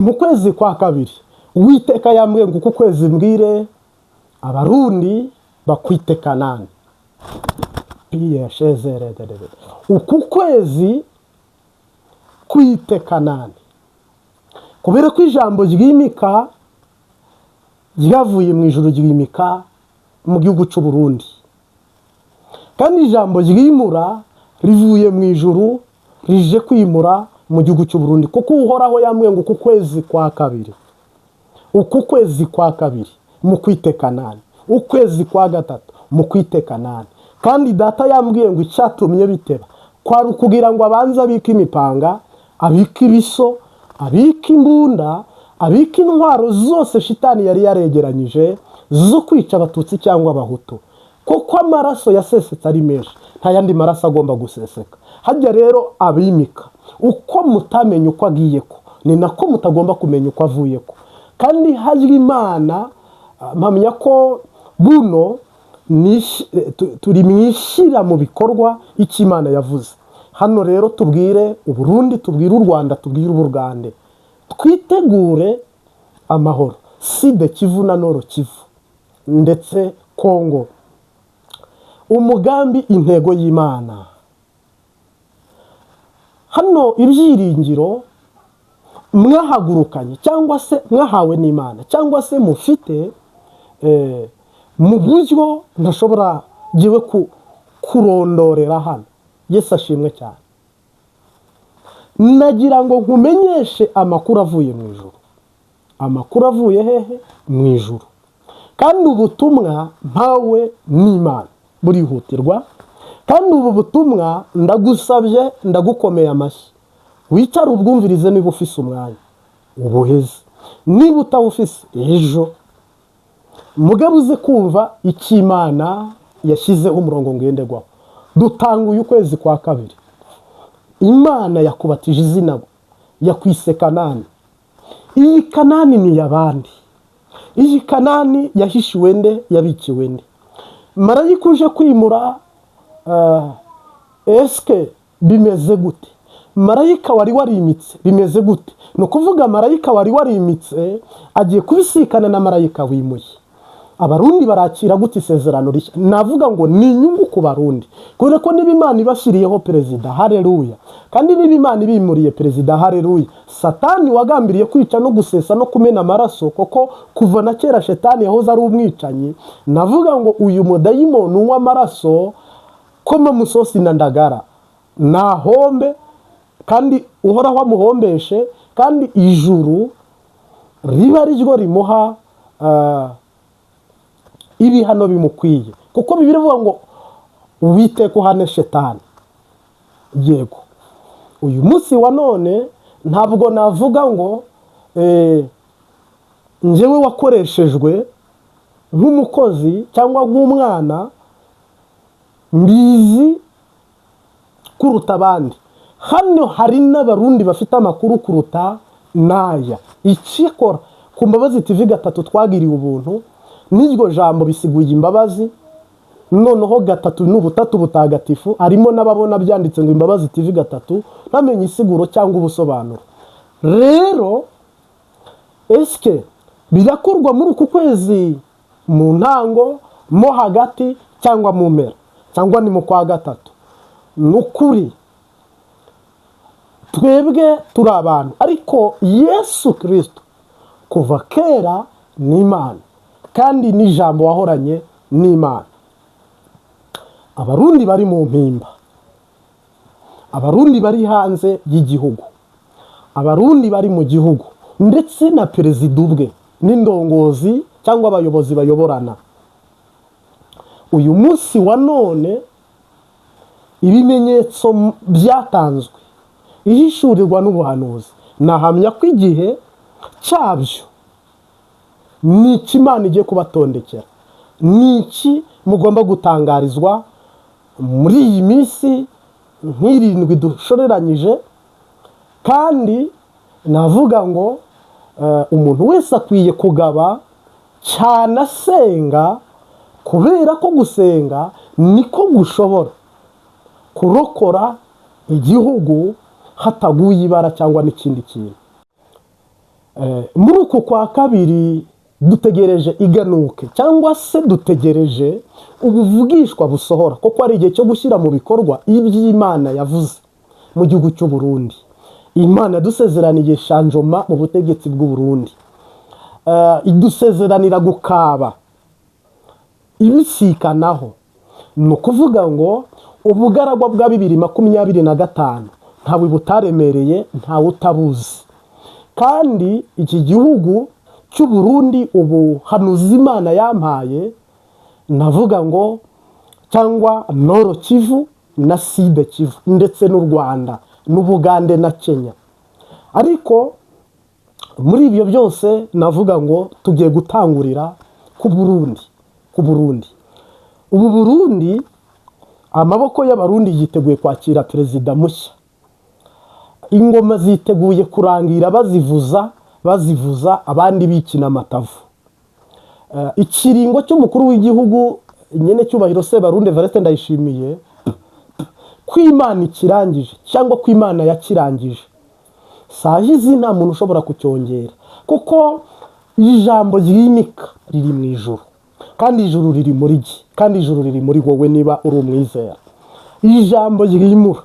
Mu kwezi kwa kabiri Uwiteka yambwiye ngo uku kwezi mbwire abarundi bakwite Kanani. Uku kwezi kwite Kanani, kubera ko ijambo ryimika ryavuye mu ijuru ryimika mu gihugu cy'u Burundi, kandi ijambo ryimura rivuye mu ijuru rije kwimura mu gihugu cy'u Burundi, kuko Uhoraho yambwiye ngo uku kwezi kwa kabiri, uku kwezi kwa kabiri mu kwite Kanani, ukwezi kwa gatatu mu kwite Kanani. Kandi data yambwiye ngo icyatumye biteba kwari ukugira ngo abanze abike imipanga, abike ibiso, abike imbunda, abike intwaro zose shitani yari yaregeranyije zo kwica abatutsi cyangwa abahutu, kuko amaraso yasesetse ari menshi, nta yandi maraso agomba guseseka. Hajya rero abimika uko mutamenya uko agiye ko, ni nako mutagomba kumenya uko avuye ko. Kandi hajya Imana mpamya ko buno turi mwishyira mu bikorwa icyo Imana yavuze. Hano rero tubwire Uburundi, tubwire u Rwanda, tubwire Uburugande, twitegure amahoro, Side Kivu na Nord Kivu ndetse Kongo. Umugambi, intego y'Imana. Hano ibyiringiro mwahagurukanye cyangwa se mwahawe n'Imana cyangwa se mufite mu buryo ntashobora giwe kurondorera hano. Yesu ashimwe cyane. Nagira ngo nkumenyeshe amakuru avuye mu ijuru. Amakuru avuye hehe? Mu ijuru. Kandi ubutumwa mpawe n'Imana burihutirwa, kandi ubu butumwa ndagusabye, ndagukomeye amashyi, wicara ubwumvirize niba ufise umwanya ubuheze, niba utawufise ejo mugabuze kumva icyo Imana yashyizeho umurongo ngenderwaho. Dutanguye ukwezi kwa kabiri, Imana yakubatije izina, yakwise Kanani. Iyi Kanani ni yabandi, iyi Kanani yahishiwe nde, yabikiwe nde? Marayika uje kwimura eske bimeze gute? Marayika wari warimitse bimeze gute? No kuvuga marayika wari warimitse agiye kubisikana na marayika wimuye. Abarundi barakira gute isezerano rishya? Navuga ngo ni inyungu ku Barundi, kubera ko niba Imana ibashyiriyeho perezida, haleluya, kandi niba Imana ibimuriye perezida, haleluya, Satani wagambiriye kwica no gusesa no kumena amaraso, koko kuva na kera Shetani yahoze ari umwicanyi. Navuga ngo uyu mudayimoni unywa amaraso koma musosi na ndagara nahombe, kandi Uhoraho amuhombeshe, kandi ijuru riba ryo rimuha ibihano bimukwiye, kuko Bibiliya ivuga ngo Uwiteka uhane Shetani. Yego, uyu munsi wa none ntabwo navuga ngo njyewe wakoreshejwe nk'umukozi cyangwa nk'umwana mbizi kuruta abandi. Hano hari n'Abarundi bafite amakuru kuruta naya. Ikikora ku Mbabazi TV gatatu twagiriwe ubuntu, n'iryo jambo bisiguye imbabazi, noneho gatatu n'ubutatu butagatifu, harimo n'ababona byanditse ngo Imbabazi TV gatatu bamenye isiguro cyangwa ubusobanuro. Rero eske birakorwa muri uku kwezi mu ntango, mo hagati, cyangwa mu mpera, cyangwa ni mu kwa gatatu? Nukuri twebwe turi abantu, ariko Yesu Kristo kuva kera ni Imana, kandi n'ijambo wahoranye n'Imana. Abarundi bari mu mpimba, Abarundi bari hanze y'igihugu, Abarundi bari mu gihugu, ndetse na perezida ubwe n'indongozi cyangwa abayobozi bayoborana. Uyu munsi wa none ibimenyetso byatanzwe, ihishurirwa n'ubuhanuzi, nahamya ko igihe cyabyo ni iki Imana igiye kubatondekera, ni iki mugomba gutangarizwa muri iyi minsi nk'irindwi dushoreranyije. Kandi navuga ngo umuntu wese akwiye kugaba cyane asenga, kubera ko gusenga niko gushobora kurokora igihugu hataguye ibara cyangwa n'ikindi kintu. muri uku kwa kabiri dutegereje iganuke cyangwa se dutegereje ubuvugishwa busohora, kuko ari igihe cyo gushyira mu bikorwa iby'Imana yavuze mu gihugu cy'u Burundi. Imana yadusezeraniye shanjoma mu butegetsi bw'u Burundi, idusezeranira gukaba ibisikanaho. Ni ukuvuga ngo ubugaragwa bwa 2025 ntawe butaremereye, ntawe utabuzi. Kandi iki gihugu cy'u Burundi ubuhanuzi Imana yampaye, navuga ngo cyangwa Nord Kivu na Sud Kivu ndetse n'u Rwanda n'Ubugande na Kenya. Ariko muri ibyo byose navuga ngo tugiye gutangurira ku Burundi. Ubu Burundi, amaboko y'abarundi yiteguye kwakira perezida mushya. Ingoma ziteguye kurangira bazivuza abandi bikina amatavu. Ikiringo cy'umukuru w'igihugu nyene cyubahiro Sebarundi Evariste Ndayishimiye kw'Imana ikirangije cyangwa kw'Imana yakirangije, sahizi nta muntu ushobora kucyongera, kuko ijambo ryimika riri mu ijuru, kandi ijuru riri muri gi, kandi ijuru riri muri wowe niba uri umwizera. Ijambo ryimura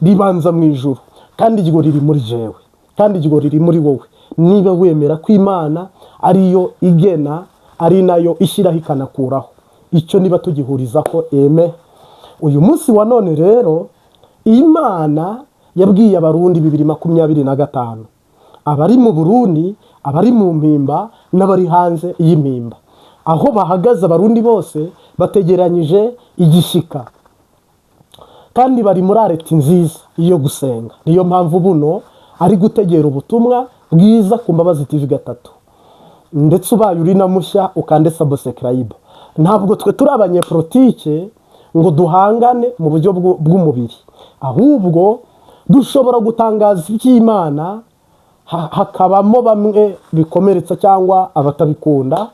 ribanza mu ijuru, kandi iryo riri muri jewe, kandi iryo riri muri wowe niba wemera ko Imana ariyo igena, ari nayo ishyiraho ikanakuraho. Icyo niba tugihuriza ko eme. Uyu munsi wa none rero Imana yabwiye abarundi 2025, abari mu Burundi, abari mu mpimba n'abari hanze y'impimba, aho bahagaze abarundi bose bategeranyije igishika, kandi bari muri areti nziza iyo gusenga. Niyo mpamvu buno ari gutegera ubutumwa bwiza ku Mbabazi TV 3, ndetse ubaye uri na mushya ukande subscribe. Ntabwo twe turi abanyepolitike ngo duhangane mu buryo bw'umubiri, ahubwo dushobora gutangaza iby'Imana, hakabamo bamwe bikomeretsa cyangwa abatabikunda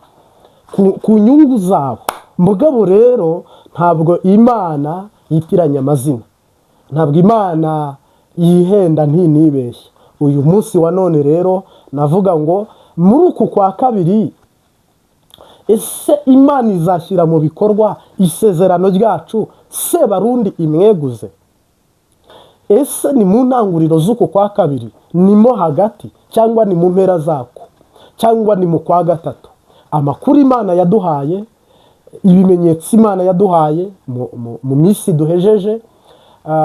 ku nyungu zabo. Mugabo rero ntabwo Imana yitiranya amazina, ntabwo Imana yihenda ntinibeshye. Uyu munsi wa none rero navuga ngo muri uku kwa kabiri, ese Imana izashyira mu bikorwa isezerano ryacu Sebarundi imweguze? Ese ni mu ntanguriro z'uku kwa kabiri, ni mo hagati, cyangwa ni mu mpera zako, cyangwa ni mu kwa gatatu? Amakuru Imana yaduhaye, ibimenyetso Imana yaduhaye mu minsi duhejeje,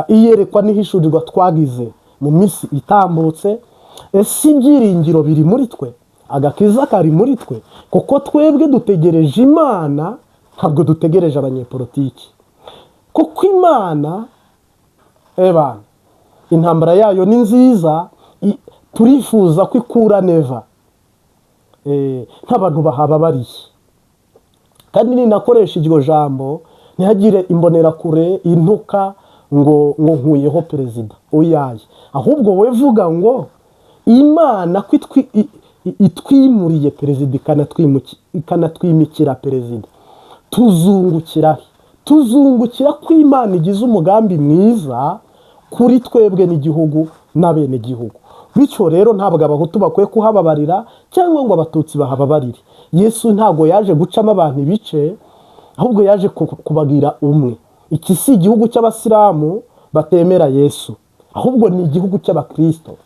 iyerekwa n'ihishurirwa twagize mu minsi itambutse, ese ibyiringiro biri muri twe, agakiza kari muri twe? Kuko twebwe dutegereje Imana, ntabwo dutegereje abanyepolitiki. Kuko Imana intambara yayo ni nziza, turifuza ko ikura neva, nk'abantu bahababariye. Kandi ninakoresha iryo jambo ntihagire imbonerakure intuka ngo nkuyeho perezida, oyaye. Ahubwo we vuga ngo Imana ko itwimuriye perezida ikanatwimikira perezida, tuzungukira ko Imana igize umugambi mwiza kuri twebwe n'igihugu n'abene gihugu. Bityo rero ntabwo abahutu bakwiye kuhababarira cyangwa ngo abatutsi bahababarire. Yesu ntabwo yaje gucamo abantu ibice, ahubwo yaje kubagira umwe. Iki si igihugu cy'abasilamu batemera Yesu, ahubwo ni igihugu cy'abakristo.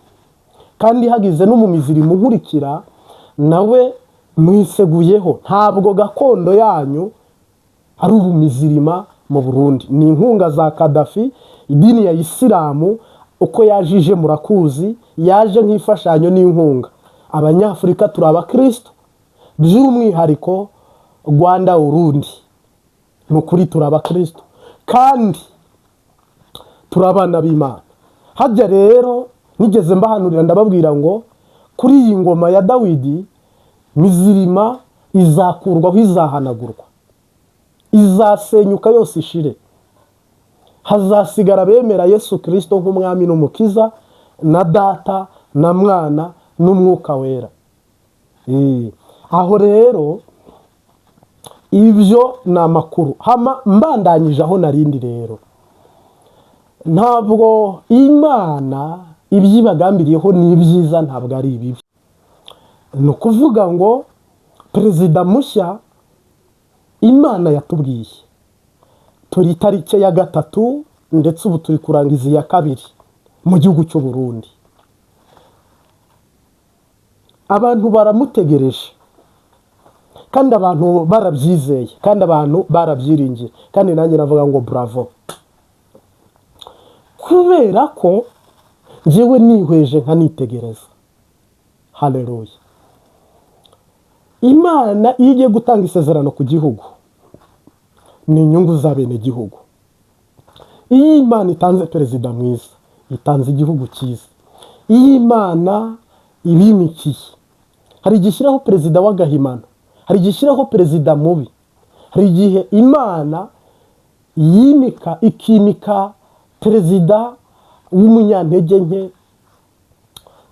Kandi hagize n'umumiziri munkurikira, nawe mwiseguyeho. Ntabwo gakondo yanyu ari ubumizirima mu Burundi, ni inkunga za Kadafi. Idini ya Isilamu uko yajije murakuzi, yaje nk'ifashanyo n'inkunga. Abanyafurika turi abakristo, by'umwihariko Rwanda Urundi, nukuri turi abakristo kandi turi abana b'Imana. Hajya rero nigeze mbahanurira ndababwira ngo kuri iyi ngoma ya Dawidi mizirima izakurwaho, izahanagurwa, izasenyuka yose ishire. Hazasigara bemera Yesu Kristo nk'umwami n'umukiza, na Data na Mwana n'Umwuka Wera. Aho rero ibyo ni amakuru. Mbandanyije aho narindi rero, ntabwo Imana ibyibagambiriyeho ni ibyiza ntabwo ari ibibi. Ni ukuvuga ngo perezida mushya Imana yatubwiye turi tariki ya 3 ndetse ubu turi kurangiza iya 2 mu gihugu cy'u Burundi. Abantu baramutegereje kandi abantu barabyizeye kandi abantu barabyiringiye, kandi nanjye navuga ngo bravo, kubera ko njyewe nihweje nkanitegereza. Haleluya. Imana iyo igiye gutanga isezerano ku gihugu ni inyungu za bene gihugu. Iyo Imana itanze perezida mwiza itanze igihugu cyiza. Iyo Imana ibimikiye, hari igishyiraho perezida w'agahimano, hari igishyiraho perezida mubi, hari igihe Imana ikimika perezida w'umunyantege nke,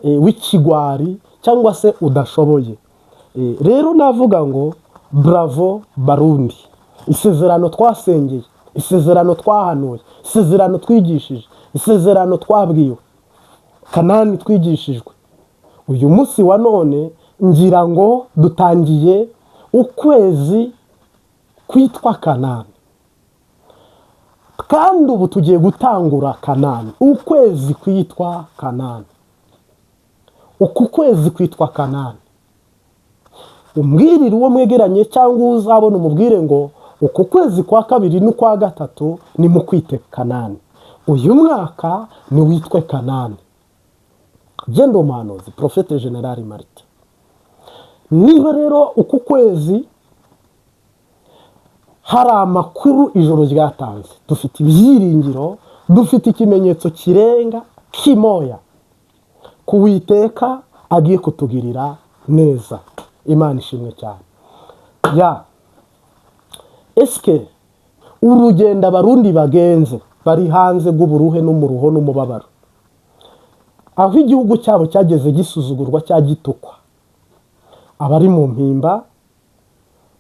w'ikigwari cyangwa se udashoboye. Rero navuga ngo bravo Barundi, isezerano twasengeye, isezerano twahanuye, isezerano twigishije, isezerano twabwiwe, Kanani twigishijwe. Uyu munsi wa none ngira ngo dutangiye ukwezi kwitwa Kanani, kandi ubu tugiye gutangura Kanani, ukwezi kwitwa Kanani. Uku kwezi kwitwa Kanani, umbwirire uwo mwegeranye cyangwa uzabona umubwire ngo uku kwezi kwa 2 n'ukwa 3 ni mu kwite Kanani. Uyu mwaka ni witwe Kanani. Gendo Muhanuzi, Profete General Martin. Niba rero uku kwezi hari amakuru ijoro ryatanze, dufite ibyiringiro, dufite ikimenyetso kirenga kimoya kuwiteka agiye kutugirira neza. Imana ishimwe cyane. Eske urugendo Abarundi bagenze bari hanze bw'uburuhe n'umuruho n'umubabaro, aho igihugu cyabo cyageze gisuzugurwa cyagitukwa, abari mu mpimba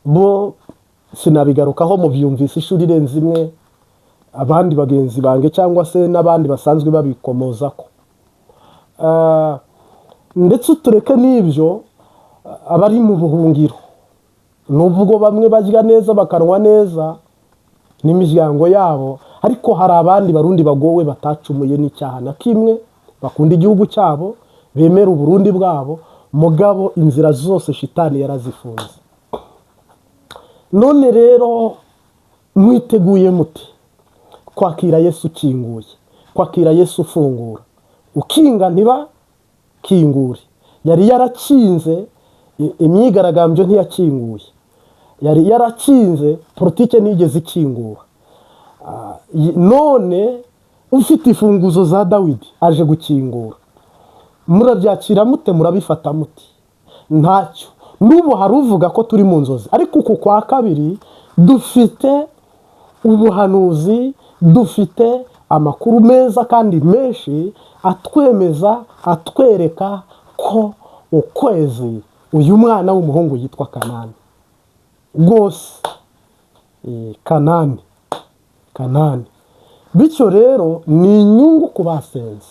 bo sinabigarukaho mu byumvise ishuri renze imwe, abandi bagenzi bange cyangwa se n'abandi basanzwe babikomoza ko. Ndetse tureke n'ibyo, abari mu buhungiro nubwo bamwe barya neza bakanwa neza n'imiryango yabo, ariko hari abandi Barundi bagowe batacumuye n'icyaha na kimwe, bakunda igihugu cyabo, bemera Uburundi bwabo, mugabo inzira zose shitani yarazifunze. None rero mwiteguye muti kwakira Yesu ukinguye, kwakira Yesu ufungura? Ukinga ntiba kingure. Yari yarakinze imyigaragambyo ntiyakinguye, yari yarakinze politike ntigeze ikingura. None ufite imfunguzo za Dawidi aje gukingura. Murabyakira mute? Murabifata muti? Ntacyo. N'ubu hari uvuga ko turi mu nzozi, ariko uku kwa 2 dufite ubuhanuzi, dufite amakuru meza kandi menshi atwemeza, atwereka ko ukwezi uyu mwana w'umuhungu yitwa Kanani. Gose Kanani, Kanani. Bityo rero ni inyungu ku basenze.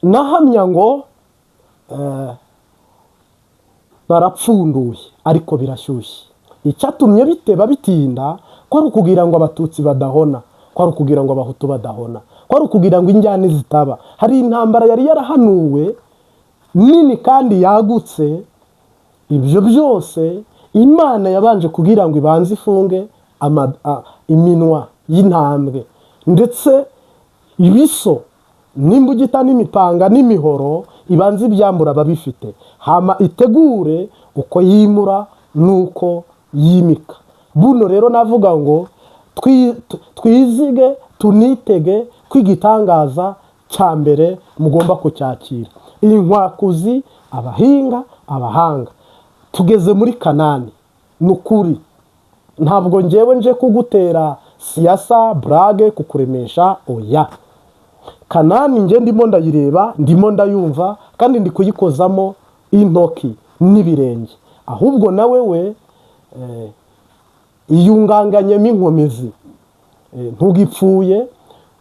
Nahamya ngo barapfunduye ariko birashyushye. Icyatumye biteba bitinda ko ari ukugira ngo Abatutsi badahona, ko ari ukugira ngo Abahutu badahona, ko ari ukugira ngo injyane zitaba. Hari intambara yari yarahanuwe nini kandi yagutse. Ibyo byose Imana yabanje kugira ngo ibanze ifunge iminwa y'intambwe, ndetse ibiso n'imbugita n'imipanga n'imihoro ibanze ibyambura ababifite, hama itegure uko yimura nuko yimika. Buno rero navuga ngo twizige tunitege kwigitangaza cya mbere mugomba kucyakira. Iyi nkwakuzi, abahinga, abahanga, tugeze muri Kanani. Nukuri ntabwo njewe nje kugutera siasa brage kukuremesha, oya. Kanani nje ndimo ndayireba, ndimo ndayumva, kandi ndi kuyikozamo intoki n'ibirenge. Ahubwo nawe we iyunganganyemo inkomezi, ntugipfuye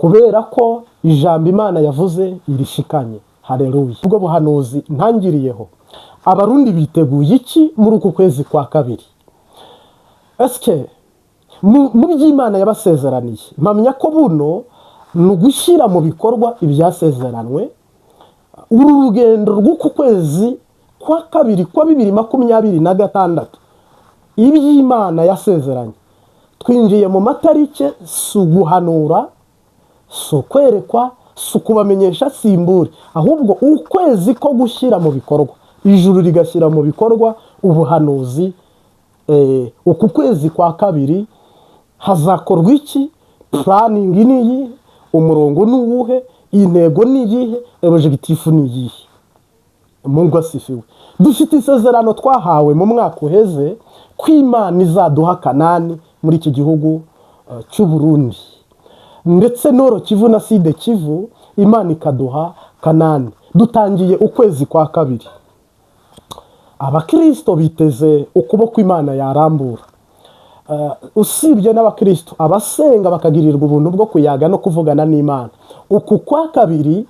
kubera ko ijambo Imana yavuze irishikanye. Haleluya. Ubwo buhanuzi ntangiriyeho, abarundi biteguye iki muri uku kwezi kwa kabiri? Eske mu by'Imana yabasezeraniye, mpamya ko buno ni ugushyira mu bikorwa ibyasezeranwe. Uru rugendo rw'uku kwezi kwa kabiri kwa 2026, iby'Imana yasezeranye, twinjiye mu matarike, si uguhanura, si ukwerekwa, si ukubamenyesha simbure, ahubwo ukwezi ko gushyira mu bikorwa, ijuru rigashyira mu bikorwa ubuhanuzi. Uku kwezi kwa kabiri hazakorwa iki? Planning ni iyihe? Umurongo ni uwuhe? Intego ni iyihe? Objectif ni iyihe? Mungu asifiwe. Dufite isezerano twahawe mu mwaka uheze ko Imana izaduha Kanani muri iki gihugu cy'u Burundi, ndetse Nord Kivu na Sud Kivu, Imana ikaduha Kanani. Dutangiye ukwezi kwa kabiri, abakristo biteze ukuboko Imana yarambura. Usibye n'abakristo, abasenga bakagirirwa ubuntu bwo kuyaga no kuvugana n'Imana. Uku kwa kabiri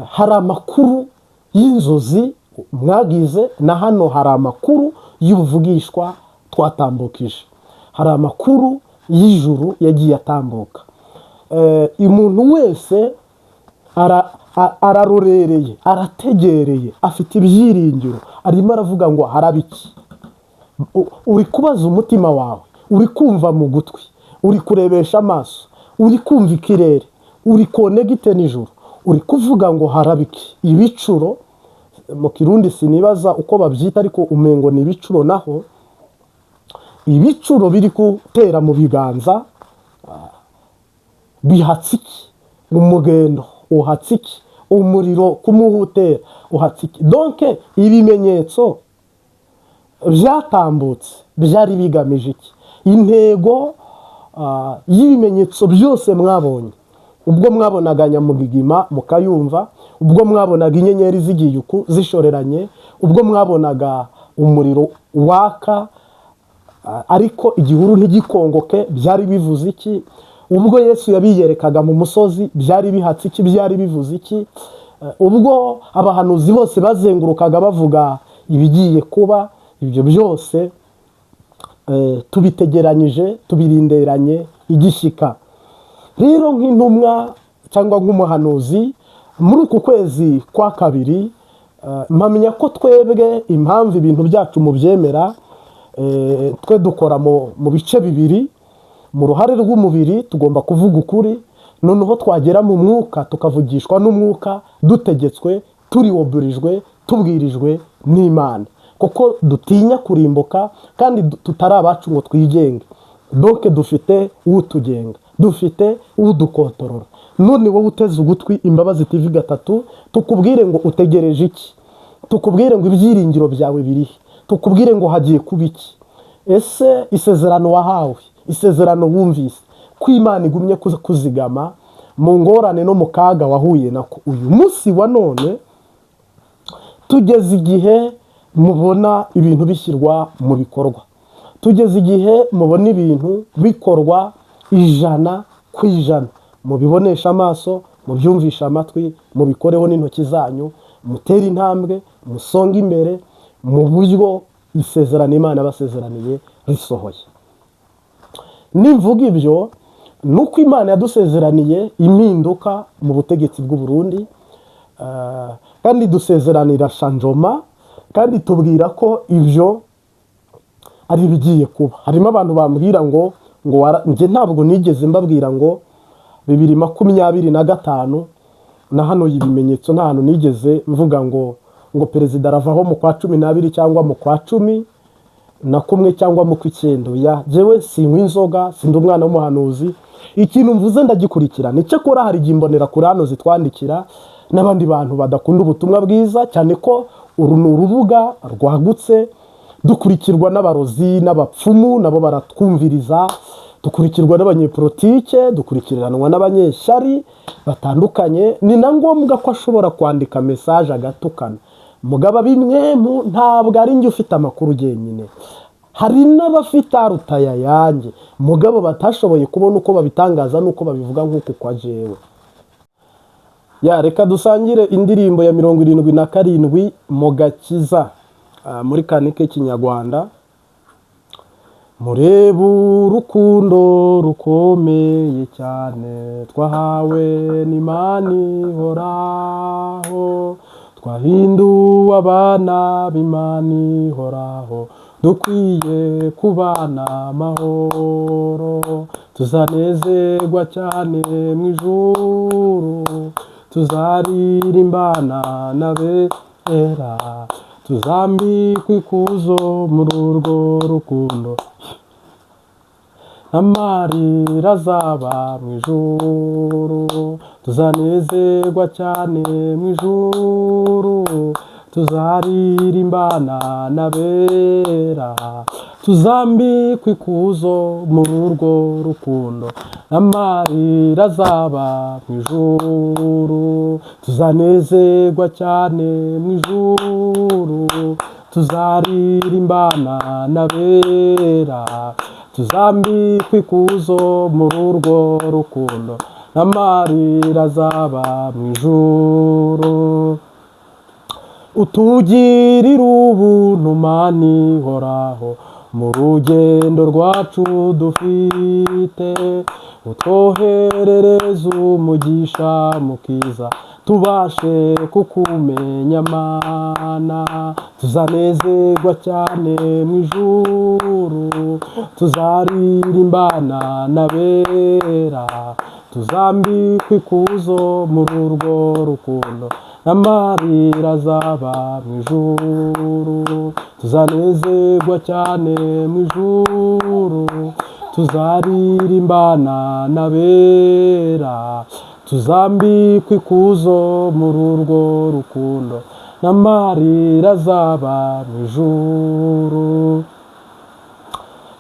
hari amakuru y'inzozi mwagize, na hano hari amakuru y'ubuvugishwa twatambukije, hari amakuru y'ijuru yagiye atambuka. Umuntu wese ararorereye, arategereye, afite ibyiringiro, arimo aravuga ngo harabiki. Uri kubaza umutima wawe, uri kumva mu gutwi, uri kurebesha amaso, uri kumva ikirere, uri konegite nijoro, uri kuvuga ngo harabiki. Ibicuro mu Kirundi sinibaza uko babyita, ariko umengo ni ibicuro. Naho ibicuro biri gutera mu biganza bihatsiki, umugendo uhatsiki, umuriro kumuhutera uhatsiki. Donc ibimenyetso byatambutse byari bigamije iki? Intego y'ibimenyetso byose mwabonye, ubwo mwabonaga Nyamugigima mukayumva, ubwo mwabonaga inyenyeri zigiye uku zishoreranye, ubwo mwabonaga umuriro waka ariko igihuru ntigikongoke, byari bivuze iki? Ubwo Yesu yabiyerekaga mu musozi, byari bihatse iki? Byari bivuze iki? Ubwo abahanuzi bose bazengurukaga bavuga ibigiye kuba, ibyo byose tubitegeranyije, tubirinderanye igishyika. Rero nk'intumwa cyangwa nk'umuhanuzi muri uku kwezi kwa kabiri, mpamya ko twebwe impamvu ibintu byacu mubyemera, twe dukora mu bice bibiri. Mu ruhare rw'umubiri tugomba kuvuga ukuri, noneho twagera mu mwuka tukavugishwa n'umwuka, dutegetswe, turiwoburijwe, tubwirijwe n'Imana, kuko dutinya kurimbuka kandi tutari abacu ngo twigenge. Donc dufite utugenga, dufite udukontorora. None wowe uteze ugutwi Imbabazi TV 3, tukubwire ngo utegereje iki? Tukubwire ngo ibyiringiro byawe birihe? Tukubwire ngo hagiye kuba iki? Ese isezerano wahawe, isezerano wumvise ko Imana igumye kuzigama mu ngorane no mu kaga wahuye nako, uyu munsi wa none tugeze igihe mubona ibintu bishyirwa mu bikorwa, tugeze igihe mubona ibintu bikorwa 100%, mubibonesha amaso, mubyumvisha amatwi, mubikoreho n'intoki zanyu, mutera intambwe, musonga imbere mu buryo isezerano Imana basezeraniye risohoye. Nimvuga ibyo nuko Imana yadusezeraniye impinduka mu butegetsi bw'u Burundi, kandi dusezeranira shanjoma, kandi tubwira ko ibyo ari bigiye kuba. Harimo abantu bambwira ngo nje ntabwo nigeze mbabwira ngo 2025 na hano ibimenyetso nta hantu nigeze mvuga ngo perezida aravaho mu kwa 12 cyangwa mu kwa 11 cyangwa mu kw'icyenda. Ya jewe sinywa inzoga, sindi umwana w'umuhanuzi, ikintu mvuze ndagikurikira. Nice kora hari gimbonera kuri hano zitwandikira n'abandi bantu badakunda ubutumwa bwiza, cyane ko uru ni urubuga rwagutse, dukurikirwa n'abarozi n'abapfumu, nabo baratwumviriza, dukurikirwa n'abanyepolitike, dukurikiranwa n'abanyeshari batandukanye. Ni na ngombwa ko ashobora kwandika message agatukana. Mugaba bimwe ntabwo ari njye ufite amakuru genyine, hari n'abafite arutaya yanjye mugabo batashoboye kubona uko babitangaza n'uko babivuga nk'uku kwa jewe. Reka dusangire indirimbo ya 77 mu gakiza muri kanike kinyarwanda. Mureba urukundo rukomeye cyane twahawe n'Imana ihoraho, twahinduwe abana b'Imana ihoraho, dukwiye kubana amahoro, tuzanezerwa cyane mu ijuru, tuzaririmbana n'abera, tuzambikwa ikuzo muri urwo rukundo, amarira azaba mu ijuru, tuzanezerwa cyane mu ijuru, tuzaririmbana n'abera, tuzambikwa ikuzo muri urwo rukundo, amarira azaba mu ijuru, tuzanezerwa cyane mu ijuru, tuzaririmbana n'abera, tuzambikwa ikuzo muri urwo rukundo, amarira azaba mu ijuru. Utugirira ubuntu Mana ihoraho mu rugendo rwacu dufite, utwoherereze umugisha mukiza, tubashe kukumenya Mana, tuzanezerwa cyane mu ijuru, tuzaririmbana n'abera, tuzambikwa ikuzo muri urwo rukundo, amarira azaba mu ijuru, tuzanezerwa cyane mu ijuru, tuzaririmbana n'abera, tuzambikwa ikuzo muri urwo rukundo, n'amarira azaba mu ijuru.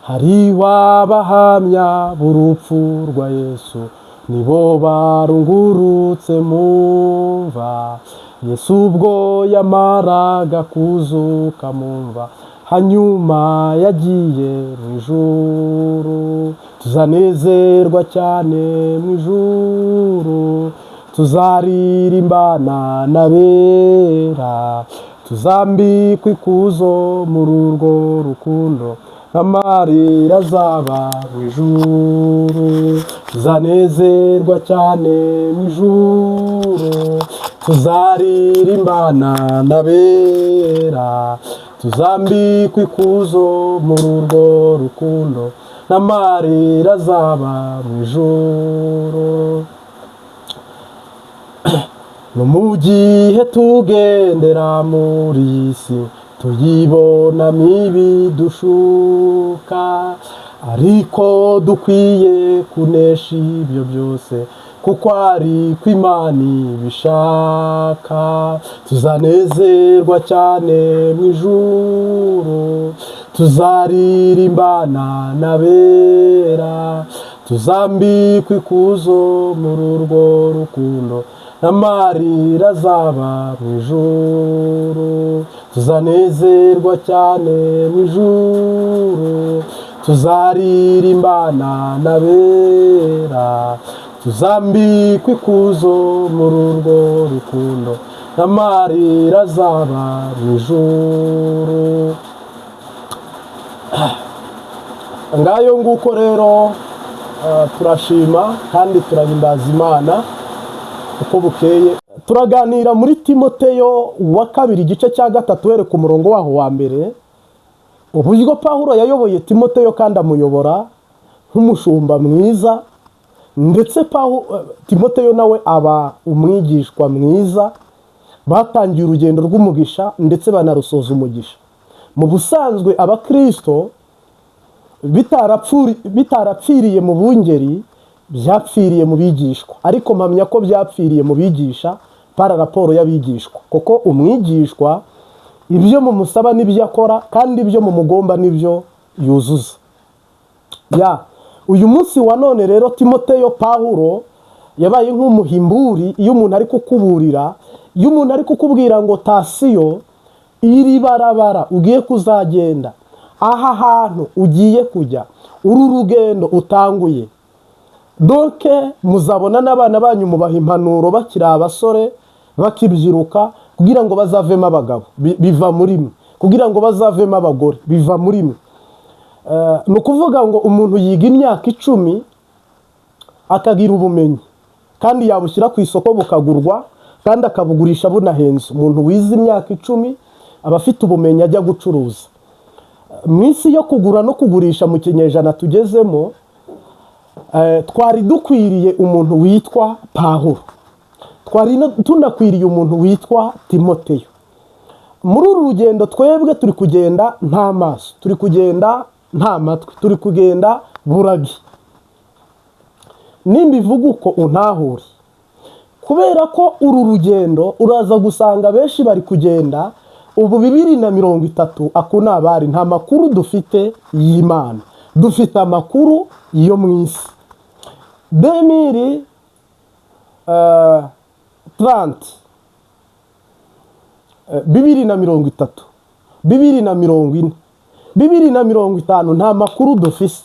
Hariho abahamya b'urupfu rwa Yesu, nibo barungurutse mu mva, Yesu ubwo yamaraga kuzuka mu mva, hanyuma yagiye mu ijuru, tuzanezerwa cyane mu ijuru, tuzaririmbana n'abera, tuzambikwa ikuzo muri urwo rukundo, amarira azaba mu ijuru, tuzanezerwa cyane mu ijuru, tuzaririmbana n'abera, tuzambikwa ikuzo muri urwo rukundo, n'amarira azaba mu ijuru. No mu gihe tugendera muri iyi si tuyibona mibi dushuka, ariko dukwiye kunesha ibyo byose kuko ari ko Imana ibishaka, tuzanezerwa cyane mu ijuru, tuzaririmbana n'abera, tuzambikwa ikuzo muri urwo rukundo, n'amarira azaba mu ijuru, tuzanezerwa cyane mu ijuru, tuzaririmbana n'abera, tuzambikwa ikuzo muri urwo rukundo, n'amarira azaba mu ijuru. Ngayo nguko rero turashima kandi turahimbaza Imana uko bukeye. Turaganira muri Timoteyo wa 2 igice cya 3 here ku murongo waho wa mbere, uburyo Pawulo yayoboye Timoteyo kandi amuyobora nk'umushumba mwiza, ndetse Timoteyo nawe aba umwigishwa mwiza, batangiye urugendo rw'umugisha ndetse banarusoza umugisha. Mu busanzwe abakristo bitarapfiriye mu bungeri, byapfiriye mu bigishwa, ariko mpamya ko byapfiriye mu bigisha para raporo y'abigishwa, kuko umwigishwa ibyo mumusaba n'ibyo akora, kandi ibyo mumugomba n'ibyo yuzuza. Uyu munsi wa none rero Timoteyo Pawulo yabaye nk'umuhimburi. Iyo umuntu ari kukuburira, iyo umuntu ari kukubwira ngo tasiyo iri barabara ugiye kuzagenda, aha hantu ugiye kujya, uru rugendo utanguye, doke muzabona n'abana banyu mubaha impanuro bakiri abasore bakibyiruka, kugira ngo bazavemo abagabo biva muri mwe, kugira ngo bazavemo abagore biva muri mwe. Ni ukuvuga ngo umuntu yiga imyaka 10 akagira ubumenyi, kandi yabushyira ku isoko bukagurwa, kandi akabugurisha bunahenze. Umuntu wize imyaka 10 aba afite ubumenyi ajya gucuruza. Mu isi yo kugura no kugurisha mu kinyejana tugezemo, twari dukwiriye umuntu witwa Pawulo, twari tunakwiriye umuntu witwa Timoteyo. Muri uru rugendo twebwe turi kugenda nta maso, turi kugenda nta matwi, turi kugenda buragi. Nimbivuga uko untahure, kubera ko uru rugendo uraza gusanga benshi bari kugenda ubu 2030 akuna abari nta makuru dufite y'Imana, dufite amakuru yo mu isi. 2030 2030 2040 2050 nta makuru dufise.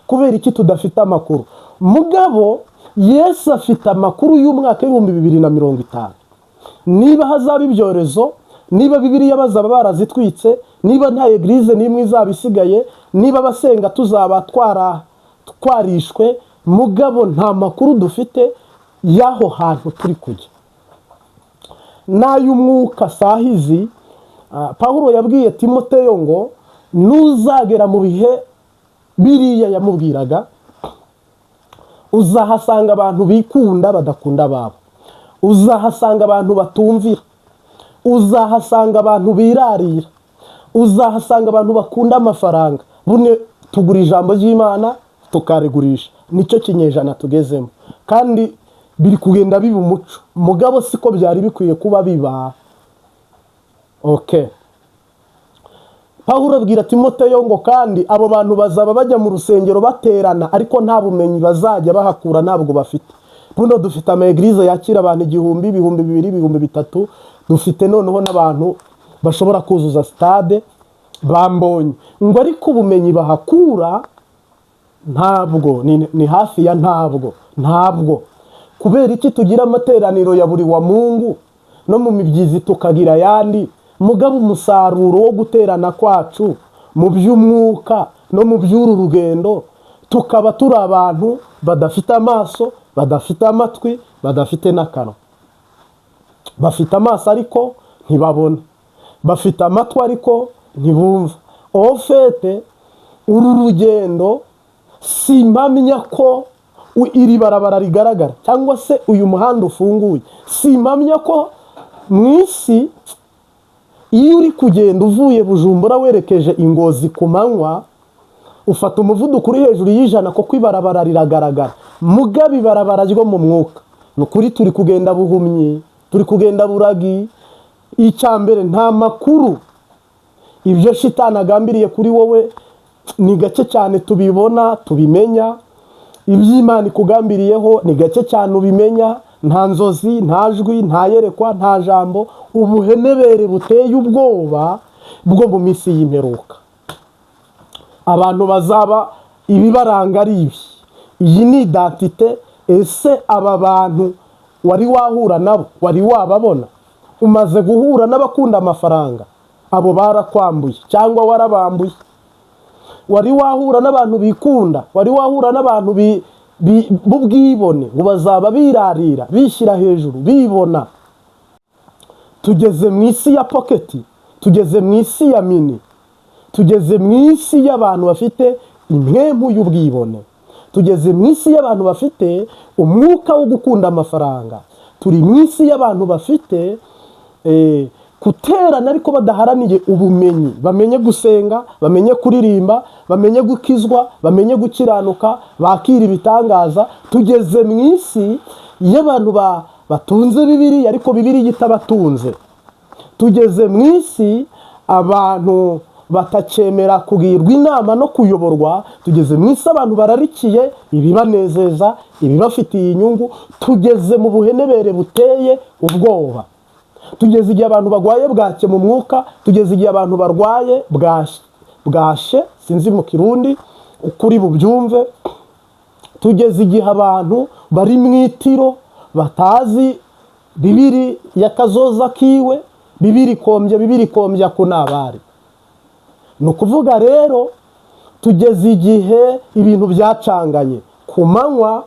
Kubera iki tudafite amakuru? Mugabo Yesu afite amakuru y'umwaka 2050. Niba hazaba ibyorezo, niba Bibiliya bazaba barazitwitse, niba nta eglise nimwe izaba isigaye, niba abasenga tuzaba twarishwe, mugabo nta makuru dufite y'aho hantu turi kujya. N'ay'umwuka sahizi, Pawulo yabwiye Timoteyo ngo nuzagera mu bihe biriya yamubwiraga, uzahasanga abantu bikunda badakunda ababo, uzahasanga abantu batumvira, uzahasanga abantu birarira, uzahasanga abantu bakunda amafaranga. Bune tugura ijambo ry'Imana tukarigurisha. Nicyo kinyejana tugezemo, kandi biri kugenda biba umuco. Mugabo siko byari bikwiye kuba biba. Okay, Pawulo abwira Timoteyo ngo kandi abo bantu bazaba bajya mu rusengero baterana, ariko nta bumenyi bazajya bahakura, ntabwo bafite. Buno dufite ama eglise yakira abantu 1000, 2000, 3000. Dufite noneho n'abantu bashobora kuzuza stade bambonye ngo, ariko ubumenyi bahakura ntabwo ni hafi ya ntabwo. Kubera iki tugira amateraniro ya buri wa Mungu no mu mibyizi tukagira yandi, mugabo umusaruro wo guterana kwacu mu by'umwuka no mu by'uru rugendo tukaba turi abantu badafite amaso, badafite amatwi, badafite n'akanwa. Bafite amaso ariko ntibabona, bafite amatwi ariko ntibumva. Ofete uru rugendo simpamya ko iri barabara rigaragara cyangwa se uyu muhanda ufunguye, simpamya ko mu isi iyo uri kugenda uvuye Bujumbura werekeje Ingozi ku manywa ufata umuvuduko uri hejuru y'ijana, ko kwibarabara riragaragara. Mugabe ibarabara ryo mu mwuka nukuri turi kugenda buhumyi, turi kugenda buragi. Icyambere nta makuru, ibyo shitani agambiriye kuri wowe ni gake cyane tubibona tubimenya, iby'Imana ikugambiriyeho ni gake cyane ubimenya. Nta nzozi, nta jwi, nta yerekwa, nta jambo, ubuhenebere buteye ubwoba bwo mu minsi y'imperuka. Abantu bazaba ibibaranga ari ibi. Iyi ni identite. Ese aba bantu wari wahura nabo, wari wababona? Umaze guhura n'abakunda amafaranga, abo barakwambuye cyangwa warabambuye. Wari wahura n'abantu bikunda, wari wahura n'abantu b'ubwibone, ngo bazaba birarira, bishyira hejuru, bibona. Tugeze mu isi ya pocket, tugeze mu isi ya mini, tugeze mu isi y'abantu bafite impwemu y'ubwibone, tugeze mu isi y'abantu bafite umwuka wo gukunda amafaranga, turi mu isi y'abantu bafite guterana ariko badaharaniye ubumenyi. Bamenye gusenga, bamenye kuririmba, bamenye gukizwa, bamenye gukiranuka, bakira ibitangaza. Tugeze mu isi y'abantu batunze Bibiliya ariko Bibiliya itabatunze. Tugeze mu isi abantu batacemera kugirwa inama no kuyoborwa. Tugeze mu isi abantu bararikiye ibibanezeza, ibibafitiye inyungu. Tugeze mu buhenebere buteye ubwoba. Tugeze igihe abantu bagwaye bwake mu mwuka, tugeze igihe abantu barwaye bwashye, bwashe, sinzi mu kirundi ukuri bubyumve. Tugeze igihe abantu bari mu itiro batazi bibiri yakazoza kiwe, bibiri kombya kunabari. Ni ukuvuga rero tugeze igihe ibintu byacanganye. Ku manywa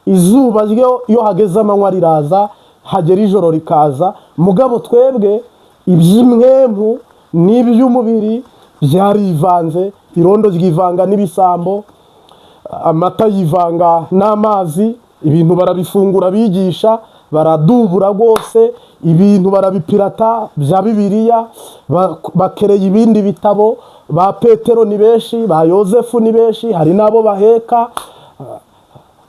izuba iyo hageze amanywa riraza, hagera ijoro rikaza, mugabo twebwe iby'imwemu n'iby'umubiri byarivanze. Irondo ryivanga n'ibisambo, amata yivanga n'amazi, ibintu barabifungura bigisha, baradubura rwose, ibintu barabipirata bya Bibiliya, bakereye ibindi bitabo. Ba Petero ni benshi, ba Yozefu ni benshi, hari n'abo baheka.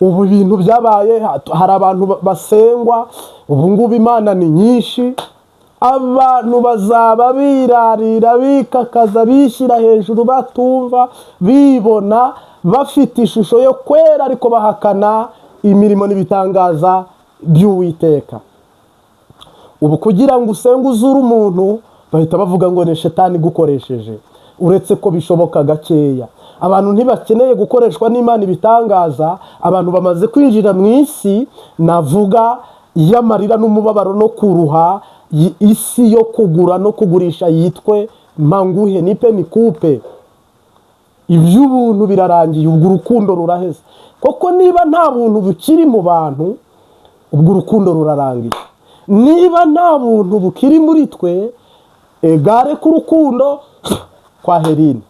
Ubu ibintu byabaye, hari abantu basengwa. Ubu ngubu imana ni nyinshi. Abantu bazaba birarira, bikakaza, bishyira hejuru, batumva, bibona, bafite ishusho yo kwera ariko bahakana imirimo n'ibitangaza by'Uwiteka. Ubu kugira ngo usenge uzure umuntu bahita bavuga ngo ni shetani gukoresheje, uretse ko bishoboka gakeya. Abantu ntibakeneye gukoreshwa n'Imana ibitangaza. Abantu bamaze kwinjira mu isi navuga y'amarira n'umubabaro no kuruha, isi yo kugura no kugurisha yitwe manguhe nipe nikupe. Iby'ubuntu birarangiye, ubwo urukundo ruraheze. Koko niba nta buntu bukiri mu bantu, ubwo urukundo rurarangiye. Niba nta buntu bukiri muri twe, egare ku rukundo kwa Herine.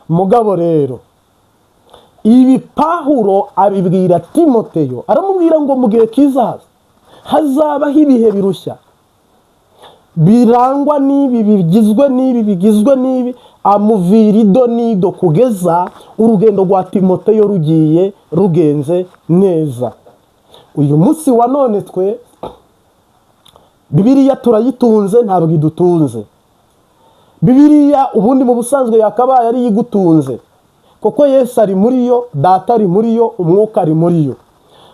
Mugabo rero ibi Pawulo abibwira Timoteyo, aramubwira ngo mu gihe kizaza hazabaho ibihe birushya, birangwa n'ibi, bigizwe n'ibi, amuvira ido n'ido kugeza urugendo rwa Timoteyo rugiye rugenze neza. Uyu munsi wa none twe Bibiliya turayitunze, ntabwo idutunze. Bibiliya ubundi mu busanzwe yakabaye ari igutunze, kuko Yesu ari muri yo, Data ari muri yo, Umwuka ari muri yo.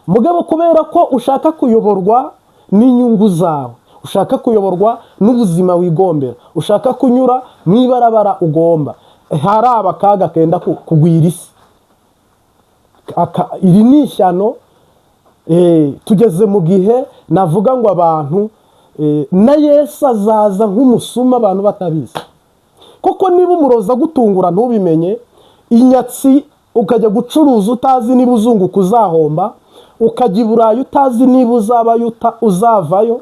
Mugabo kubera ko ushaka kuyoborwa n'inyungu zawe, ushaka kuyoborwa n'ubuzima wigombera, ushaka kunyura mu ibarabara ugomba, hari abakaga kenda kugwira isi. Iri ni ishyano. Tugeze mu gihe navuga ngo abantu na Yesu azaza nk'umusuma abantu batabizi. Koko niba umuroza gutungura ntubimenye, inyatsi ukajya gucuruza utazi niba uzunguka uzahomba, ukajya i Burayi utazi niba uzavayo,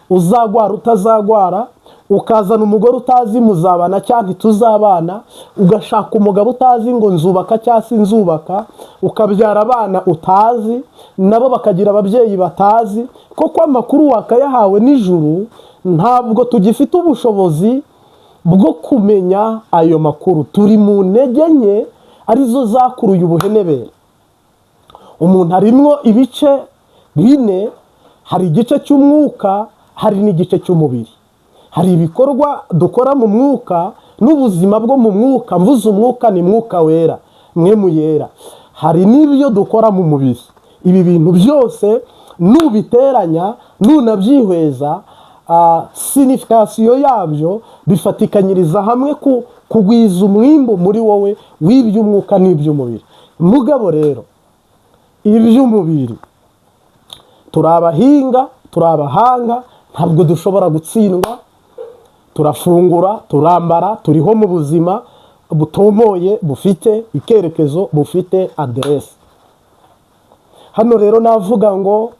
uzagwara utazagwara, ukazana umugore utazi muzabana cyangwa ntituzabana, ugashaka umugabo utazi ngo nzubaka cyangwa sinzubaka, ukabyara abana utazi, nabo bakagira ababyeyi batazi. Koko amakuru wakayahawe n'ijuru, ntabwo tugifite ubushobozi bwo kumenya ayo makuru. Turi mu ntege nke arizo zakuruye ubuhenebere. Umuntu arimwo ibice bine, hari igice cy'umwuka, hari n'igice cy'umubiri. Hari ibikorwa dukora mu mwuka n'ubuzima bwo mu mwuka. Mvuze umwuka ni Mwuka Wera, mwemu yera. Hari n'ibyo dukora mu mubiri. Ibi bintu byose nubiteranya, nunabyihweza, signification yabyo bifatikanyiriza hamwe kugwiza umwimbo muri wowe w'iby'umwuka n'iby'umubiri. Mugabo rero iby'umubiri turi abahinga, turi abahanga, ntabwo dushobora gutsindwa. Turafungura, turambara, turiho mu buzima butomoye, bufite ikerekezo, bufite aderesi. Hano rero navuga ngo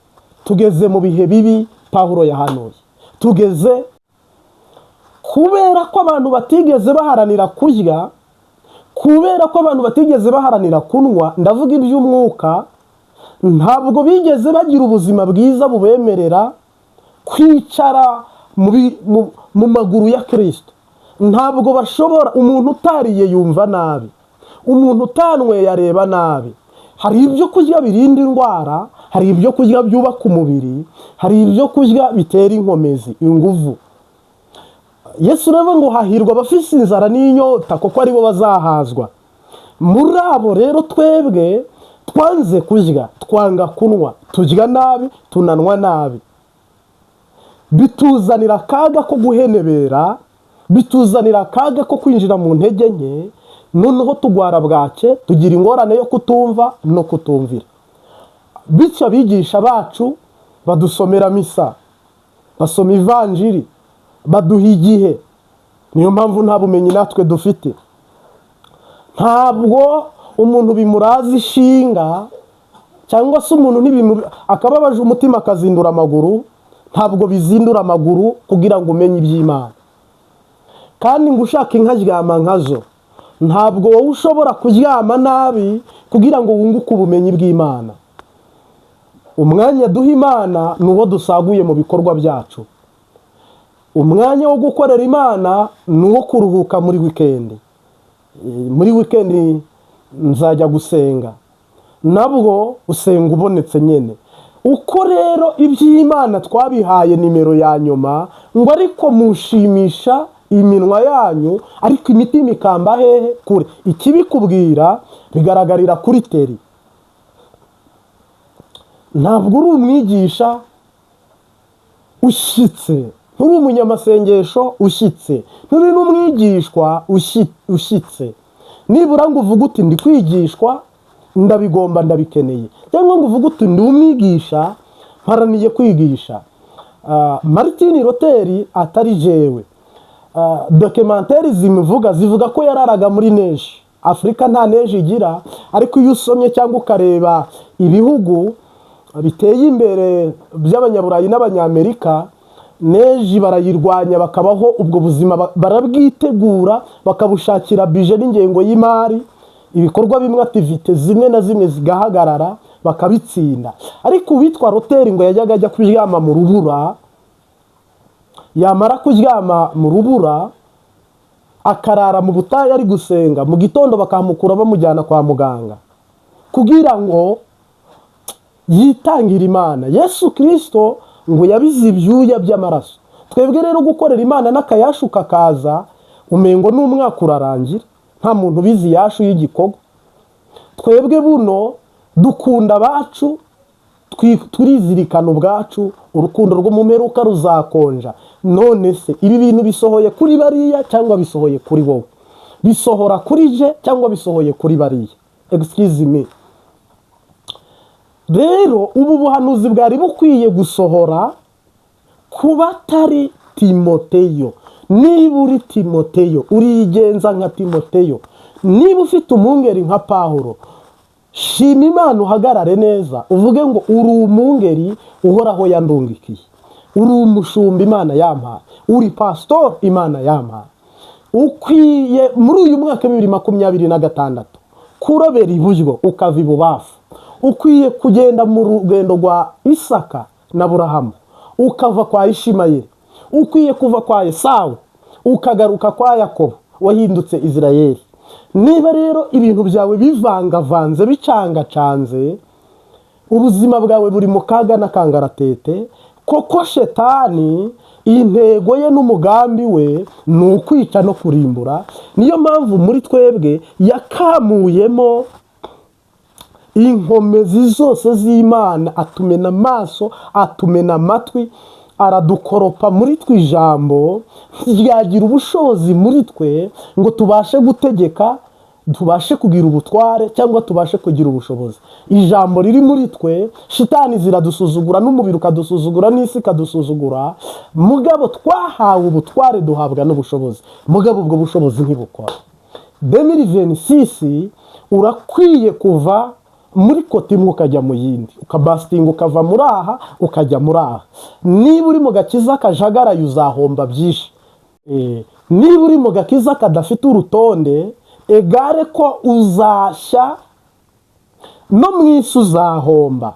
tugeze mu bihe bibi Pawulo yahanuye. Tugeze kubera ko abantu batigeze baharanira kurya, kubera ko abantu batigeze baharanira kunywa, ndavuga iby'umwuka, ntabwo bigeze bagira ubuzima bwiza bubemerera kwicara mu maguru ya Kristo. Ntabwo bashobora. Umuntu utariye yumva nabi, umuntu utanyweye areba nabi. Hari ibyo kurya birinda indwara, hari ibyo kurya byubaka umubiri, hari ibyo kurya bitera inkomezi, inguvu. Yesu rero ngo hahirwa abafite inzara n'inyota, kuko aribo bazahazwa. Muri abo rero twebwe twanze kurya, twanga kunywa, turya nabi, tunanwa nabi, bituzanira akaga ko guhenebera bituzanira akaga ko kwinjira mu ntege nke, noneho tugwara bwake, tugira ingorane yo kutumva no kutumvira. Bityo abigisha bacu badusomera misa, basoma ivanjiri, baduha igihe. Niyo mpamvu nta bumenyi natwe dufite. Ntabwo umuntu bimuraza ishinga cyangwa se umuntu akababaje umutima akazindura amaguru, ntabwo bizindura amaguru kugira ngo umenye iby'Imana. Kandi ngo ushaka inka aryama nkazo, ntabwo wowe ushobora kuryama nabi kugira ngo wunguke ubumenyi bw'Imana. Umwanya duha Imana ni uwo dusaguye mu bikorwa byacu. Umwanya wo gukorera Imana ni uwo kuruhuka muri wikendi. Muri wikendi nzajya gusenga, nabwo usenga ubonetse nyene. Uko rero iby'Imana twabihaye nimero ya nyuma, ngo ariko mushimisha iminwa yanyu, ariko imitima ikamba hehe? Kure. Ikibikubwira bigaragarira kuri teri. Ntabwo uri umwigisha ushyitse, nturi umunyamasengesho ushyitse, nturi n'umwigishwa ushyitse. Nibura ngo uvuge uti ndi kwigishwa, ndabigomba, ndabikeneye. Cyangwa ngo uvuge uti ndi umwigisha, mparaniye kwigisha. Martin Luther atari jewe. Documentaire zivuga ko yararaga muri neje. Afurika nta neje igira, ariko iyo usomye cyangwa ukareba ibihugu biteye imbere by'Abanyaburayi n'Abanyamerika, neje barayirwanya, bakabaho ubwo buzima, barabwitegura, bakabushakira bije n'ingengo y'imari, ibikorwa bimwe, activite zimwe na zimwe zigahagarara, bakabitsinda. Ariko uwitwa Luther ngo yajyaga ajya kuryama mu rubura, yamara kuryama mu rubura akarara mu butayu ari gusenga, mu gitondo bakamukura bamujyana kwa muganga kugira ngo yitangira Imana. Yesu Kristo ngo yabize ibyuya by'amaraso. Twebwe rero gukorera Imana n'akayashu kakaza, umengo n'umwaka urarangira, nta muntu bizi yashu y'igikorwa. Twebwe buno dukunda abacu, turizirikana ubwacu, urukundo rwo mu mperuka ruzakonja. None se ibi bintu bisohoye kuri bariya cyangwa bisohoye kuri wowe? Bisohora kuri je cyangwa bisohoye kuri bariya? Excuse me. Rero ubu buhanuzi bwari bukwiye gusohora ku batari Timoteyo. Niba uri Timoteyo, urigenza nka Timoteyo. Niba ufite umwungeri nka Pawulo, shima Imana, uhagarare neza, uvuge ngo uri umwungeri uhoraho yandungikiye, uri umushumba Imana yampaye, uri pastor Imana yampaye. Ukwiye muri uyu mwaka 2026 kurobera iburyo ukava ibubafu. Ukwiye kugenda mu rugendo rwa Isaka na Burahamu, ukava kwa Ishimayeli. Ukwiye kuva kwa Esawu ukagaruka kwa Yakobo wahindutse Isirayeli. Niba rero ibintu byawe bivangavanze, bicangacanze, ubuzima bwawe buri mu kaga na kangaratete, koko shetani intego ye n'umugambi we ni ukwica no kurimbura. Niyo mpamvu muri twebwe yakamuyemo inkomezi zose z'Imana, atumena amaso, atumena amatwi, aradukoropa muri twe ijambo ryagira ubushobozi muri twe ngo tubashe gutegeka, tubashe kugira ubutware cyangwa tubashe kugira ubushobozi. Ijambo riri muri twe, shitani ziradusuzugura, n'umubiri ukadusuzugura, n'isi ikadusuzugura, mugabo twahawe ubutware, duhabwa n'ubushobozi, mugabo ubwo bushobozi ntibukora. 2026 urakwiye kuva muri kote imwe ukajya mu yindi, ukabastinga, ukava muri aha ukajya muri aha. Niba uri mu gakiza kajagaraye uzahomba byinshi. Niba uri mu gakiza kadafite urutonde, egare ko uzashya no mu isi uzahomba.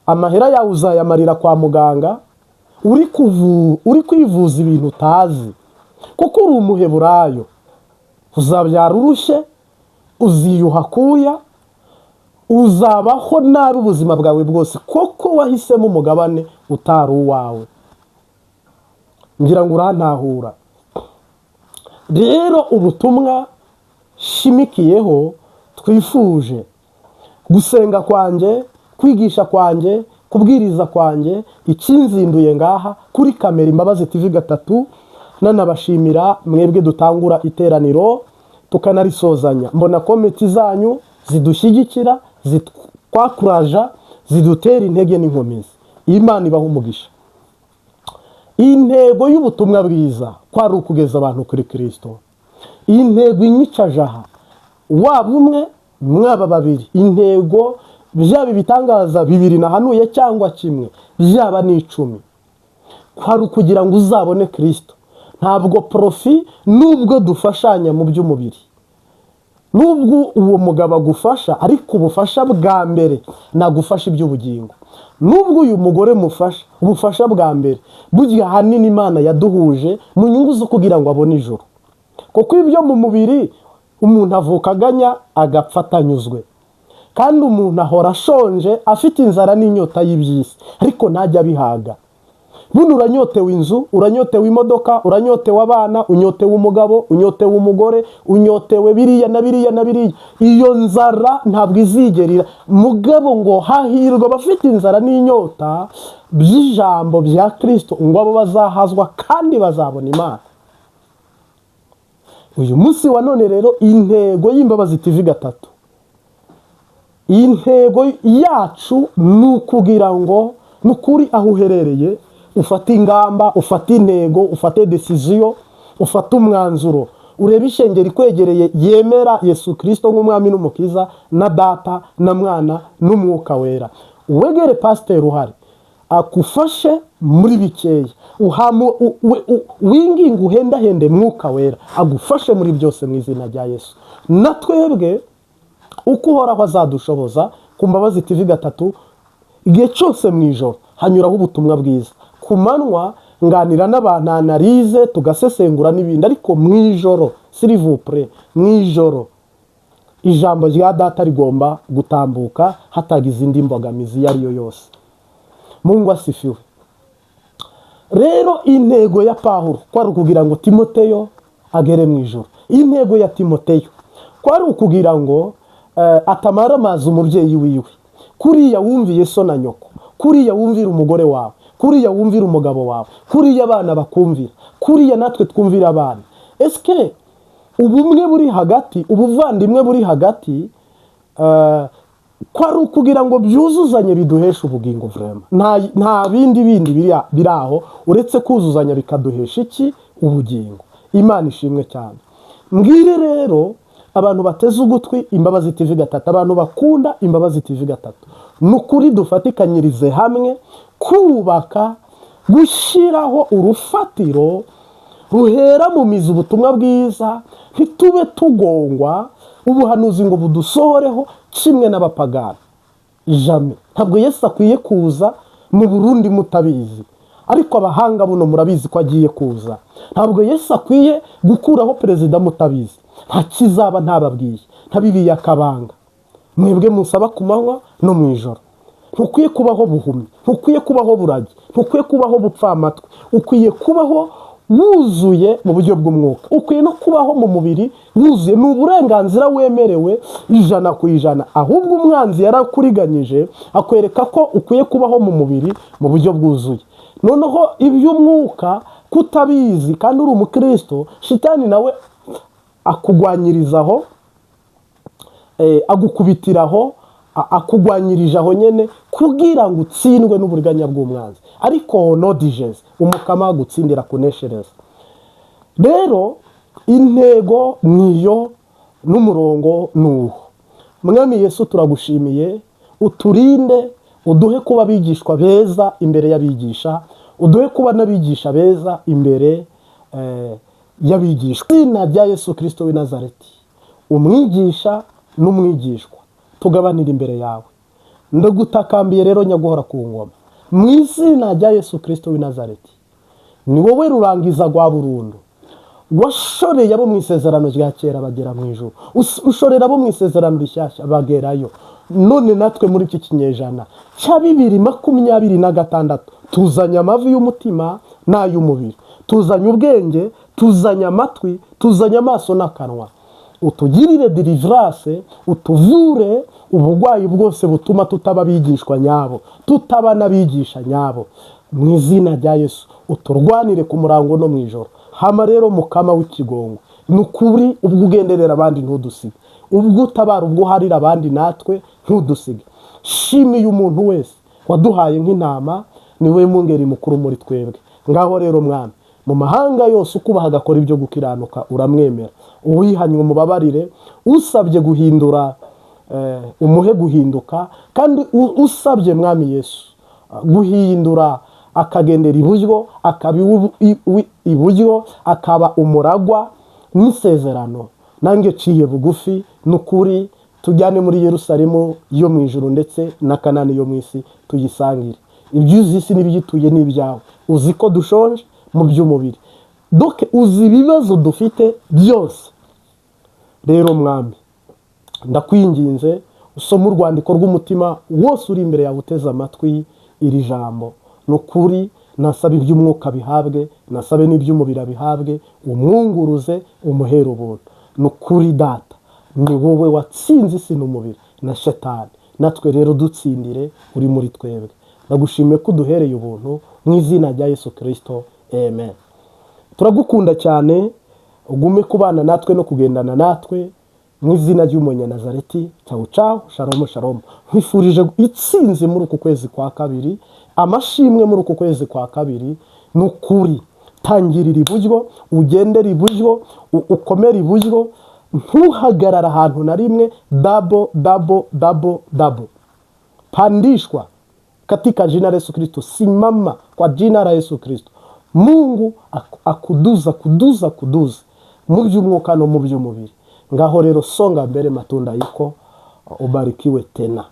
Amahera yawe uzayamarira kwa muganga, uri kwivuza ibintu utazi, kuko uri umuheburayo. Uzabyara urushye, uziyuha kuya, uzabaho nabi ubuzima bwawe bwose, koko wahisemo umugabane utari uwawe. Ngira ngo urantahura. Rero ubutumwa shimikiyeho, twifuje gusenga kwanjye, kwigisha kwanjye, kubwiriza kwanjye, ikinzinduye ngaha kuri kamera Imbabazi TV 3, nanabashimira mwebwe dutangura iteraniro tukanarisozanya. Mbona komenti zanyu zidushyigikira, zitwakuraja, zidutera intege n'inkomezi. Imana ibaha umugisha. Intego y'ubutumwa bwiza kwari ukugeza abantu kuri Kristo. Intego inyicajaha waba umwe mwaba babiri. Intego byaba ibitangaza bibiri nahanuye cyangwa kimwe, byaba n'icumi, kwari ukugira ngo uzabone Kristo. Ntabwo profi nubwo dufashanya mu by'umubiri, nubwo uwo mugabo agufasha, ariko ubufasha bwa mbere nagufasha iby'ubugingo. Nubwo uyu mugore mufasha, ubufasha bwa mbere burya hanini Imana yaduhuje mu nyungu zo kugira ngo abone ijuru. Kuko ibyo mu mubiri umuntu avuka aganya agapfa atanyuzwe, kandi umuntu ahora ashonje afite inzara n'inyota y'iby'isi, ariko ntajya abihaga. Buno uranyotewe inzu, uranyotewe imodoka, uranyotewe abana, unyotewe umugabo, unyotewe umugore, unyotewe biriya na biriya na biriya. Iyo nzara ntabwo izigerira. Mugabo ngo hahirwa abafite inzara n'inyota by'ijambo bya Kristo, ngo abo bazahazwa kandi bazabona Imana. Uyu munsi wa none rero intego y'Imbabazi TV gatatu, intego yacu ni ukugira ngo nukuri aho uherereye ufate ingamba, ufate intego, ufate decision, ufate umwanzuro, urebe ishengero ikwegereye yemera Yesu Kristo nk'umwami n'umukiza na Data na Mwana n'Umwuka Wera. Wegere pastor uhari akufashe muri bikeya, winginga uhendahende Mwuka Wera agufashe muri byose mu izina rya Yesu. Natwebwe uko uhoraho azadushoboza ku Mbabazi TV gatatu, igihe cyose mu ijoro hanyuraho ubutumwa bwiza. Ku manywa nganira n'abantu analize tugasesengura n'ibindi, ariko mu ijoro s'il vous plaît, mu ijoro ijambo rya Data rigomba gutambuka hatagize indi mbogamizi iyo ariyo yose. Mungu asifiwe. Rero intego ya Pawulo kwari ukugira ngo Timoteyo agere mu ijoro. Intego ya Timoteyo kwari ukugira ngo atamara amazi umubyeyi wiwe, kuriya wumviye so na nyoko, kuriya wumvira umugore wawe, kuriya wumvira umugabo wawe, kuriya abana bakumvira, kuriya natwe twumvira abana. Eske ubumwe buri hagati, ubuvandimwe buri hagati, kwari ukugira ngo byuzuzanye biduhesha ubugingo vraiment. Nta bindi biri aho uretse kuzuzanya bikaduhesha iki? Ubugingo. Imana ishimwe cyane. Mbwire rero abantu bateze ugutwi Imbabazi TV gatatu, abantu bakunda Imbabazi TV gatatu, nukuri dufatikanyirize hamwe kubaka, gushyiraho urufatiro ruhera mu mizi ubutumwa bwiza, ntitube tugongwa ubuhanuzi ngo budusohoreho kimwe n'abapagani. Jamais. Ntabwo Yesu akwiye kuza mu Burundi mutabizi, ariko abahanga buno murabizi ko agiye kuza. Ntabwo Yesu akwiye gukuraho perezida mutabizi, nta kizaba ntababwiye, ntabibiye akabanga. Mwebwe musaba ku manywa no mu ijoro. Ntukwiye kubaho buhumyi, ntukwiye kubaho buragi, ntukwiye kubaho bupfamatwe, ukwiye kubaho wuzuye mu buryo bw'umwuka, ukwiye no kubaho mu mubiri wuzuye. Ni uburenganzira wemerewe 100%. Ahubwo umwanzi yarakuriganyije akwereka ko ukwiye kubaho mu mubiri mu buryo bwuzuye. Noneho iby'umwuka kutabizi kandi uri umukristo, shitani nawe akugwanyirizaho, agukubitiraho, akugwanyirijaho nyene kugira ngo utsindwe n'uburiganya bw'umwanzi. Ariko no digeze umukama gutsindira kuneshereza. Rero intego niyo n'umurongo nuho. Mwami Yesu turagushimiye, uturinde, uduhe kuba abigishwa beza imbere y'abigisha, uduhe kuba n'abigisha beza imbere y'abigishwa. Izina rya Yesu Kristo w'i Nazareti, umwigisha n'umwigishwa tugabanira imbere yawe. Ndagutakambiye rero nyaguhora ku ngoma, mu izina rya Yesu Kristo w'i Nazareti. Ni wowe rurangiza rwa burundu, washoreye abo mu isezerano rya kera bagera mu ijuru, ushorera abo mu isezerano rishyashya bagerayo. None natwe muri iki kinyejana cya 2026 tuzanye amavi y'umutima n'ay'umubiri, tuzanye ubwenge, tuzanye amatwi, tuzanye amaso n'akanwa. Utugirire deliverance, utuvure ubugwayi bwose butuma tutaba bigishwa nyabo, tutaba nabigisha nyabo. Mu izina rya Yesu uturwanire ku murango no mu ijoro. hama rero mukama w'ikigongo, nukuri ubwo ugenderera abandi ntudusige, ubwo utabara ubwo harira abandi natwe ntudusige. Shimiye umuntu wese waduhaye nk'intama, niwe mungeri mukuru muri twebwe. Ngaho rero mwami, mu mahanga yose ukubaha agakora ibyo gukiranuka uramwemera, uwihanywe umubabarire, usabye guhindura umuhe guhinduka, kandi usabye mwami Yesu guhindura akagendera iburyo, akaba iburyo, akaba umuragwa n'isezerano. Nange ciye bugufi, nukuri tujyane muri Yerusalemu yo mu ijuru ndetse na Kanani yo mu isi tuyisangire. Ibyuzi isi n'ibiyituye n'ibyawe. Uzi ko dushonje mu by'umubiri, doke uzi ibibazo dufite byose. Rero mwami, ndakwinginze usome urwandiko rw'umutima wose uri imbere yawe uteze amatwi iri jambo. Nukuri nasaba iby'umwuka bihabwe, nasabe n'iby'umubiri bihabwe, umwunguruze umuhero ubuntu. Nukuri data, ni wowe watsinze isi n'umubiri na shetani, natwe rero dutsindire uri muri twebwe. Ndagushimiye ko uduhereye ubuntu mu izina rya Yesu Kristo, amen. Turagukunda cyane, ugume kubana natwe no kugendana natwe mu izina ry'Umunyanazareti. Ciao ciao, shalom shalom. Nkwifurije itsinzi muri uku kwezi kwa kabiri, amashimwe muri uku kwezi kwa kabiri. Nukuri tangirira iburyo, ugendera iburyo, ukomera iburyo, ntuhagarara ahantu na rimwe. Double pandishwa katika jina la Yesu Kristo, simama kwa jina la Yesu Kristo. Mungu akuduza mu by'umwuka no mu by'umubiri. Ngaho rero songa mbere matunda yiko, ubarikiwe tena.